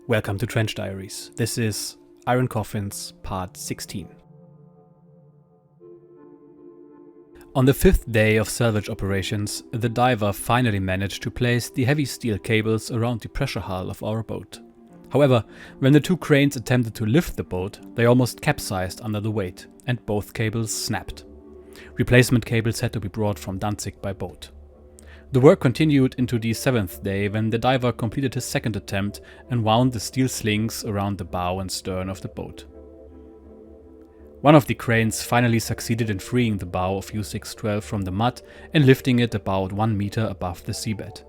Welcome to Trench Diaries. This is Iron Coffins, part 16. On the fifth day of salvage operations, the diver finally managed to place the heavy steel cables around the pressure hull of our boat. However, when the two cranes attempted to lift the boat, they almost capsized under the weight, and both cables snapped. Replacement cables had to be brought from Danzig by boat. The work continued into the seventh day when the diver completed his second attempt and wound the steel slings around the bow and stern of the boat. One of the cranes finally succeeded in freeing the bow of U-612 from the mud and lifting it about 1 meter above the seabed.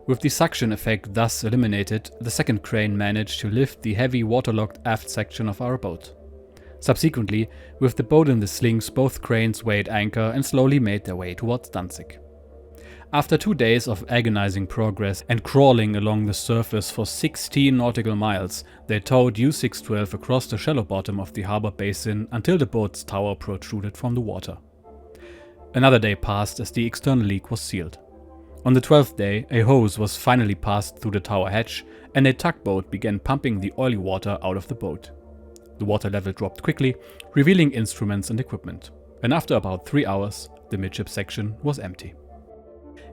With the suction effect thus eliminated, the second crane managed to lift the heavy waterlogged aft section of our boat. Subsequently, with the boat in the slings, both cranes weighed anchor and slowly made their way towards Danzig. After 2 days of agonizing progress and crawling along the surface for 16 nautical miles, they towed U-612 across the shallow bottom of the harbor basin until the boat's tower protruded from the water. Another day passed as the external leak was sealed. On the 12th day, a hose was finally passed through the tower hatch and a tugboat began pumping the oily water out of the boat. The water level dropped quickly, revealing instruments and equipment, and after about 3 hours, the midship section was empty.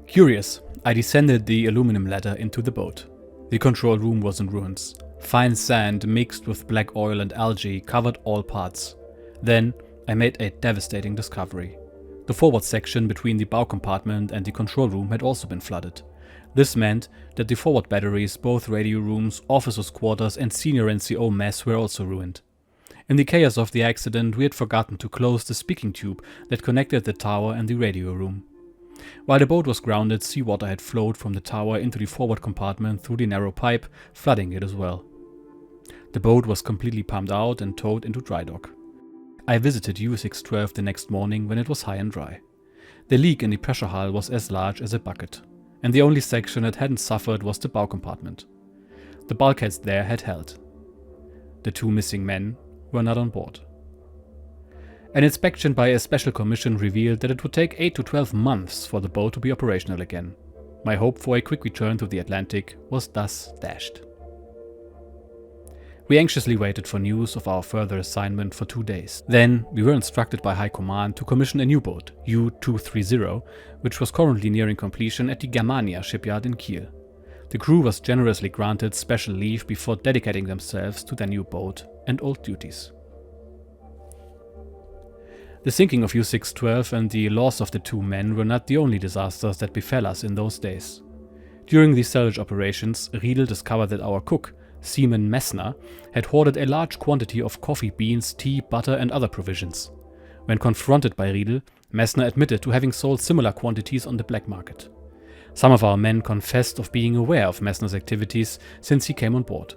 Curious, I descended the aluminum ladder into the boat. The control room was in ruins. Fine sand mixed with black oil and algae covered all parts. Then I made a devastating discovery. The forward section between the bow compartment and the control room had also been flooded. This meant that the forward batteries, both radio rooms, officers' quarters and senior NCO mess were also ruined. In the chaos of the accident, we had forgotten to close the speaking tube that connected the tower and the radio room. While the boat was grounded, seawater had flowed from the tower into the forward compartment through the narrow pipe, flooding it as well. The boat was completely pumped out and towed into dry dock. I visited U-612 the next morning when it was high and dry. The leak in the pressure hull was as large as a bucket, and the only section that hadn't suffered was the bow compartment. The bulkheads there had held. The 2 missing men were not on board. An inspection by a special commission revealed that it would take 8 to 12 months for the boat to be operational again. My hope for a quick return to the Atlantic was thus dashed. We anxiously waited for news of our further assignment for 2 days. Then we were instructed by High Command to commission a new boat, U-230, which was currently nearing completion at the Germania shipyard in Kiel. The crew was generously granted special leave before dedicating themselves to their new boat and old duties. The sinking of U-612 and the loss of the 2 men were not the only disasters that befell us in those days. During these salvage operations, Riedel discovered that our cook, Seaman Messner, had hoarded a large quantity of coffee beans, tea, butter and other provisions. When confronted by Riedel, Messner admitted to having sold similar quantities on the black market. Some of our men confessed of being aware of Messner's activities since he came on board.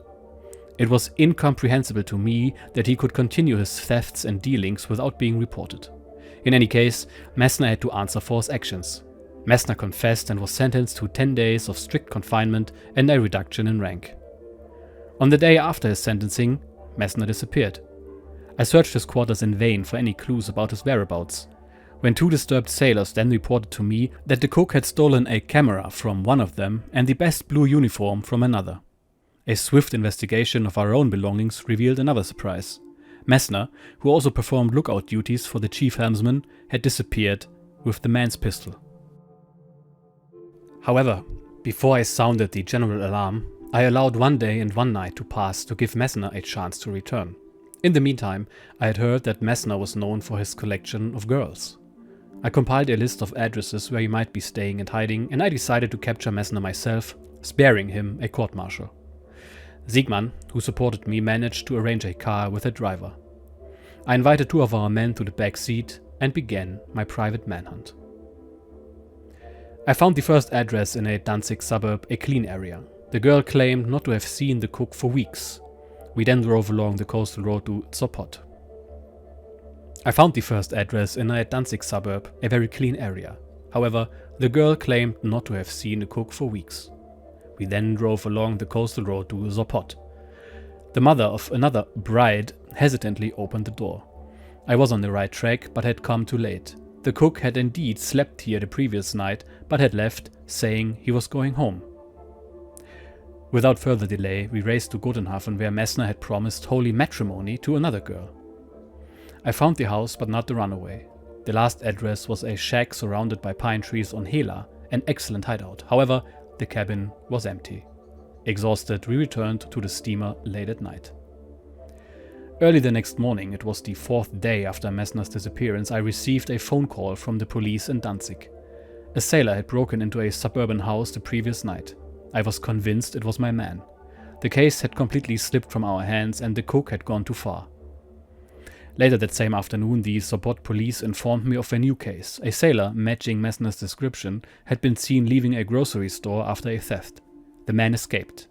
It was incomprehensible to me that he could continue his thefts and dealings without being reported. In any case, Messner had to answer for his actions. Messner confessed and was sentenced to 10 days of strict confinement and a reduction in rank. On the day after his sentencing, Messner disappeared. I searched his quarters in vain for any clues about his whereabouts. When 2 disturbed sailors then reported to me that the cook had stolen a camera from one of them and the best blue uniform from another. A swift investigation of our own belongings revealed another surprise. Messner, who also performed lookout duties for the chief helmsman, had disappeared with the man's pistol. However, before I sounded the general alarm, I allowed 1 day and 1 night to pass to give Messner a chance to return. In the meantime, I had heard that Messner was known for his collection of girls. I compiled a list of addresses where he might be staying and hiding, and I decided to capture Messner myself, sparing him a court-martial. Siegmann, who supported me, managed to arrange a car with a driver. I invited 2 of our men to the back seat and began my private manhunt. I found the first address in a Danzig suburb, a clean area. The girl claimed not to have seen the cook for weeks. We then drove along the coastal road to Sopot. I found the first address in a Danzig suburb, a very clean area. However, the girl claimed not to have seen the cook for weeks. We then drove along the coastal road to Sopot. The mother of another bride hesitantly opened the door. I was on the right track, but had come too late. The cook had indeed slept here the previous night, but had left, saying he was going home. Without further delay, we raced to Gotenhafen, where Messner had promised holy matrimony to another girl. I found the house, but not the runaway. The last address was a shack surrounded by pine trees on Hela, an excellent hideout. However, the cabin was empty. Exhausted, we returned to the steamer late at night. Early the next morning, it was the 4th day after Messner's disappearance, I received a phone call from the police in Danzig. A sailor had broken into a suburban house the previous night. I was convinced it was my man. The case had completely slipped from our hands and the cook had gone too far. Later that same afternoon, the Sopot police informed me of a new case. A sailor, matching Messner's description, had been seen leaving a grocery store after a theft. The man escaped.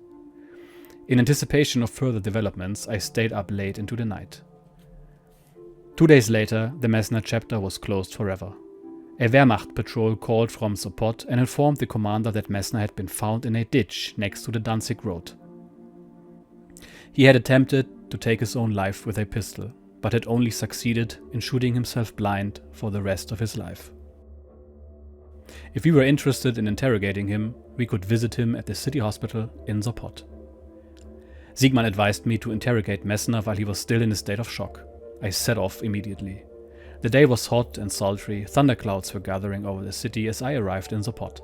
In anticipation of further developments, I stayed up late into the night. 2 days later, the Messner chapter was closed forever. A Wehrmacht patrol called from Sopot and informed the commander that Messner had been found in a ditch next to the Danzig road. He had attempted to take his own life with a pistol, but had only succeeded in shooting himself blind for the rest of his life. If we were interested in interrogating him, we could visit him at the city hospital in Sopot. Siegmann advised me to interrogate Messner while he was still in a state of shock. I set off immediately. The day was hot and sultry, thunderclouds were gathering over the city as I arrived in Sopot.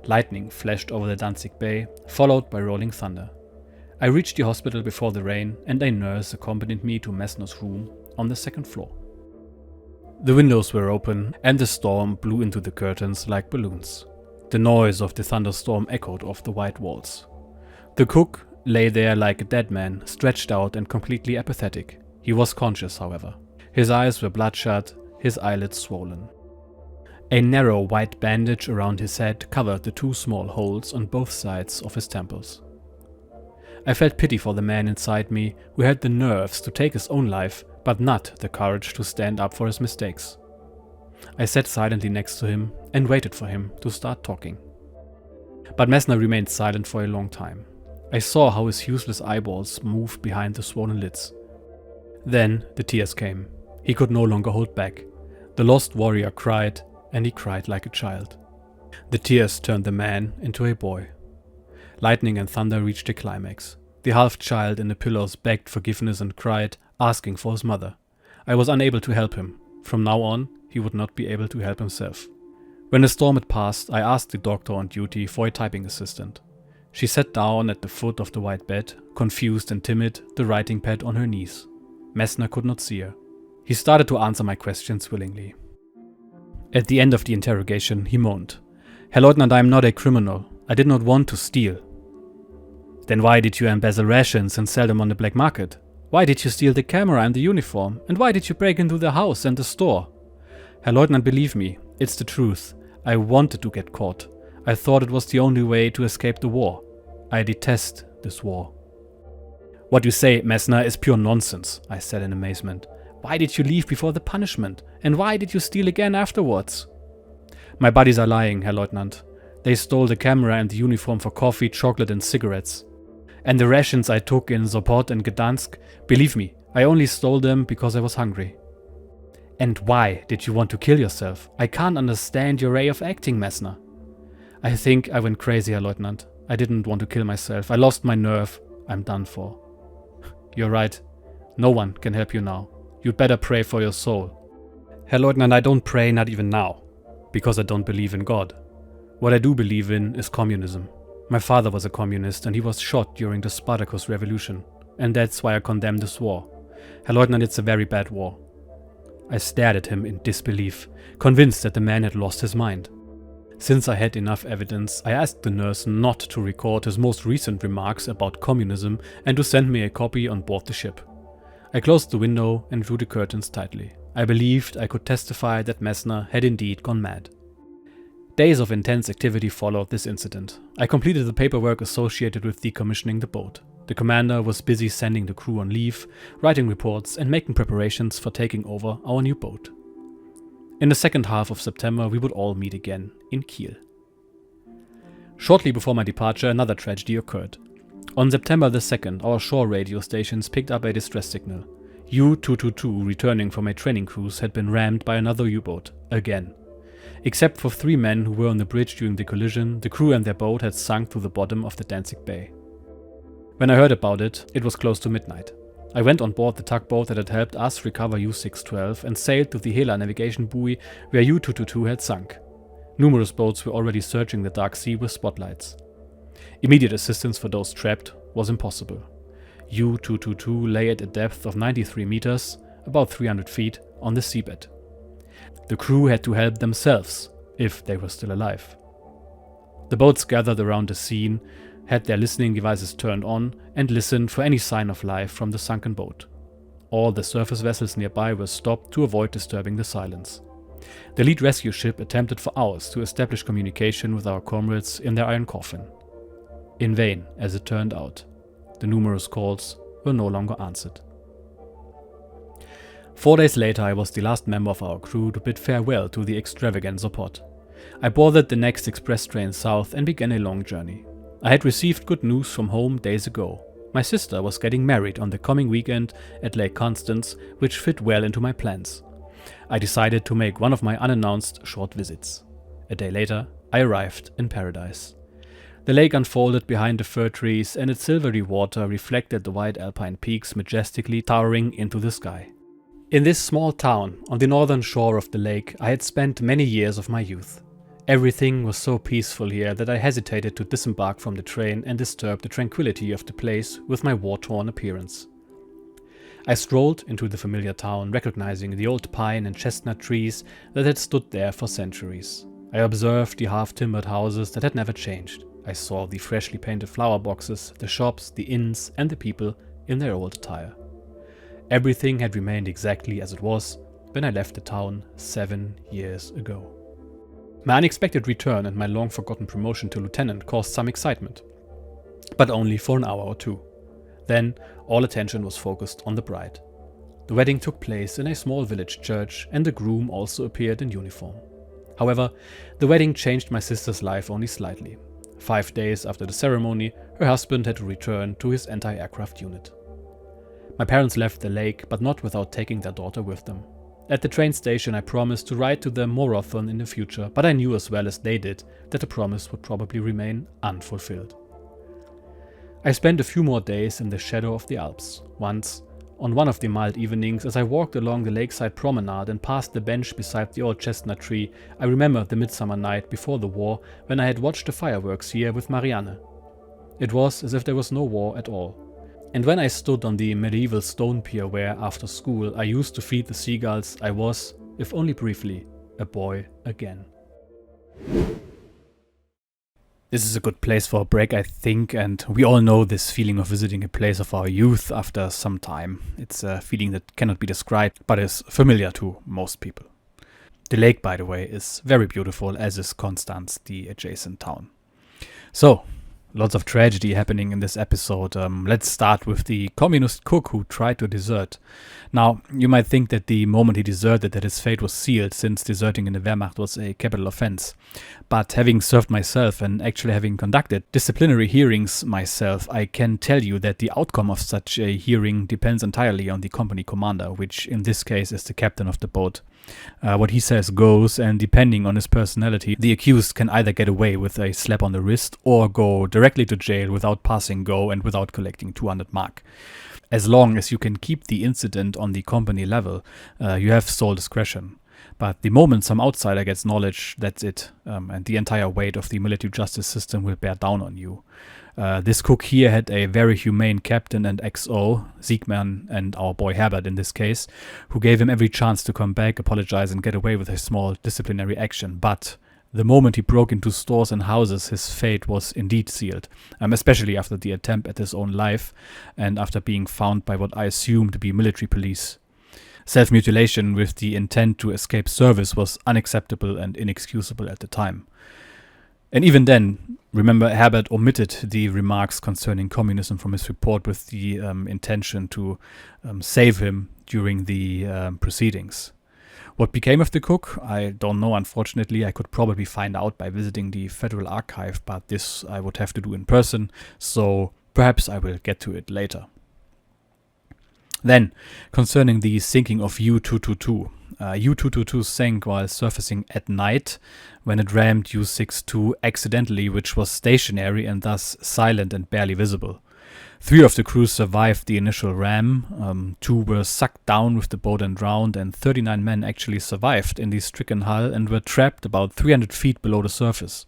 Lightning flashed over the Danzig Bay, followed by rolling thunder. I reached the hospital before the rain, and a nurse accompanied me to Messner's room on the 2nd floor. The windows were open, and the storm blew into the curtains like balloons. The noise of the thunderstorm echoed off the white walls. The cook lay there like a dead man, stretched out and completely apathetic. He was conscious, however. His eyes were bloodshot, his eyelids swollen. A narrow white bandage around his head covered the 2 small holes on both sides of his temples. I felt pity for the man inside me who had the nerves to take his own life, but not the courage to stand up for his mistakes. I sat silently next to him and waited for him to start talking. But Messner remained silent for a long time. I saw how his useless eyeballs moved behind the swollen lids. Then the tears came. He could no longer hold back. The lost warrior cried, and he cried like a child. The tears turned the man into a boy. Lightning and thunder reached a climax. The half-child in the pillows begged forgiveness and cried, asking for his mother. I was unable to help him. From now on, he would not be able to help himself. When the storm had passed, I asked the doctor on duty for a typing assistant. She sat down at the foot of the white bed, confused and timid, the writing pad on her knees. Messner could not see her. He started to answer my questions willingly. At the end of the interrogation, he moaned. "Herr Leutnant, I am not a criminal. I did not want to steal." "Then why did you embezzle rations and sell them on the black market? Why did you steal the camera and the uniform? And why did you break into the house and the store?" "Herr Leutnant, believe me, it's the truth. I wanted to get caught. I thought it was the only way to escape the war. I detest this war." "What you say, Messner, is pure nonsense," I said in amazement. "Why did you leave before the punishment? And why did you steal again afterwards?" "My buddies are lying, Herr Leutnant. They stole the camera and the uniform for coffee, chocolate and cigarettes. And the rations I took in Sopot and Gdansk, believe me, I only stole them because I was hungry." "And why did you want to kill yourself? I can't understand your way of acting, Messner." "I think I went crazy, Herr Leutnant. I didn't want to kill myself. I lost my nerve. I'm done for." "You're right. No one can help you now. You'd better pray for your soul." "Herr Leutnant, I don't pray, not even now, because I don't believe in God. What I do believe in is communism. My father was a communist and he was shot during the Spartacus Revolution, and that's why I condemn this war. Herr Leutnant, it's a very bad war." I stared at him in disbelief, convinced that the man had lost his mind. Since I had enough evidence, I asked the nurse not to record his most recent remarks about communism and to send me a copy on board the ship. I closed the window and drew the curtains tightly. I believed I could testify that Messner had indeed gone mad. Days of intense activity followed this incident. I completed the paperwork associated with decommissioning the boat. The commander was busy sending the crew on leave, writing reports and making preparations for taking over our new boat. In the second half of September, we would all meet again in Kiel. Shortly before my departure, another tragedy occurred. On September the 2nd, our shore radio stations picked up a distress signal. U-222, returning from a training cruise, had been rammed by another U-boat, again. Except for 3 men who were on the bridge during the collision, the crew and their boat had sunk to the bottom of the Danzig Bay. When I heard about it, it was close to midnight. I went on board the tugboat that had helped us recover U-612 and sailed to the Hela navigation buoy where U-222 had sunk. Numerous boats were already searching the dark sea with spotlights. Immediate assistance for those trapped was impossible. U-222 lay at a depth of 93 meters, about 300 feet, on the seabed. The crew had to help themselves, if they were still alive. The boats gathered around the scene, had their listening devices turned on, and listened for any sign of life from the sunken boat. All the surface vessels nearby were stopped to avoid disturbing the silence. The lead rescue ship attempted for hours to establish communication with our comrades in their iron coffin. In vain, as it turned out. The numerous calls were no longer answered. 4 days later, I was the last member of our crew to bid farewell to the extravaganza pod. I boarded the next express train south and began a long journey. I had received good news from home days ago. My sister was getting married on the coming weekend at Lake Constance, which fit well into my plans. I decided to make one of my unannounced short visits. A day later, I arrived in paradise. The lake unfolded behind the fir trees, and its silvery water reflected the white alpine peaks majestically towering into the sky. In this small town, on the northern shore of the lake, I had spent many years of my youth. Everything was so peaceful here that I hesitated to disembark from the train and disturb the tranquility of the place with my war-torn appearance. I strolled into the familiar town, recognizing the old pine and chestnut trees that had stood there for centuries. I observed the half-timbered houses that had never changed. I saw the freshly painted flower boxes, the shops, the inns, and the people in their old attire. Everything had remained exactly as it was when I left the town 7 years ago. My unexpected return and my long-forgotten promotion to lieutenant caused some excitement, but only for an hour or two. Then all attention was focused on the bride. The wedding took place in a small village church, and the groom also appeared in uniform. However, the wedding changed my sister's life only slightly. 5 days after the ceremony, her husband had to return to his anti-aircraft unit. My parents left the lake, but not without taking their daughter with them. At the train station, I promised to write to them more often in the future, but I knew as well as they did that the promise would probably remain unfulfilled. I spent a few more days in the shadow of the Alps. Once, on one of the mild evenings, as I walked along the lakeside promenade and passed the bench beside the old chestnut tree, I remembered the midsummer night before the war when I had watched the fireworks here with Marianne. It was as if there was no war at all. And when I stood on the medieval stone pier where, after school, I used to feed the seagulls, I was, if only briefly, a boy again. This is a good place for a break, I think, and we all know this feeling of visiting a place of our youth after some time. It's a feeling that cannot be described, but is familiar to most people. The lake, by the way, is very beautiful, as is Constance, the adjacent town. So, lots of tragedy happening in this episode. Let's start with the communist cook who tried to desert. Now, you might think that the moment he deserted that his fate was sealed, since deserting in the Wehrmacht was a capital offense. But having served myself and actually having conducted disciplinary hearings myself, I can tell you that the outcome of such a hearing depends entirely on the company commander, which in this case is the captain of the boat. What he says goes, and depending on his personality, the accused can either get away with a slap on the wrist or go directly to jail without passing go and without collecting 200 mark. As long as you can keep the incident on the company level, you have sole discretion. But the moment some outsider gets knowledge, that's it, and the entire weight of the military justice system will bear down on you. This cook here had a very humane captain and XO, Siegmann and our boy Herbert in this case, who gave him every chance to come back, apologize and get away with a small disciplinary action. But the moment he broke into stores and houses, his fate was indeed sealed, especially after the attempt at his own life and after being found by what I assume to be military police. Self-mutilation with the intent to escape service was unacceptable and inexcusable at the time. And even then, remember, Herbert omitted the remarks concerning communism from his report with the intention to save him during the proceedings. What became of the cook? I don't know, unfortunately. I could probably find out by visiting the Federal Archive, but this I would have to do in person, so perhaps I will get to it later. Then, concerning the sinking of U-222. U-222 sank while surfacing at night when it rammed U-62 accidentally, which was stationary and thus silent and barely visible. 3 of the crew survived the initial ram, 2 were sucked down with the boat and drowned, and 39 men actually survived in the stricken hull and were trapped about 300 feet below the surface.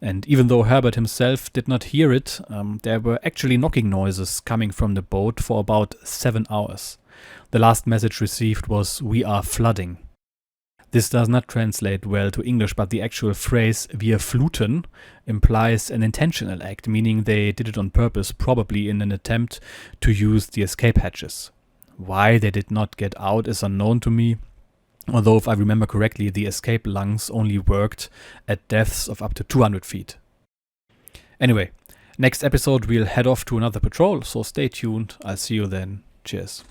And even though Herbert himself did not hear it, there were actually knocking noises coming from the boat for about 7 hours. The last message received was, "We are flooding." This does not translate well to English, but the actual phrase "wir fluten" implies an intentional act, meaning they did it on purpose, probably in an attempt to use the escape hatches. Why they did not get out is unknown to me, although if I remember correctly, the escape lungs only worked at depths of up to 200 feet. Anyway, next episode we'll head off to another patrol, so stay tuned. I'll see you then. Cheers.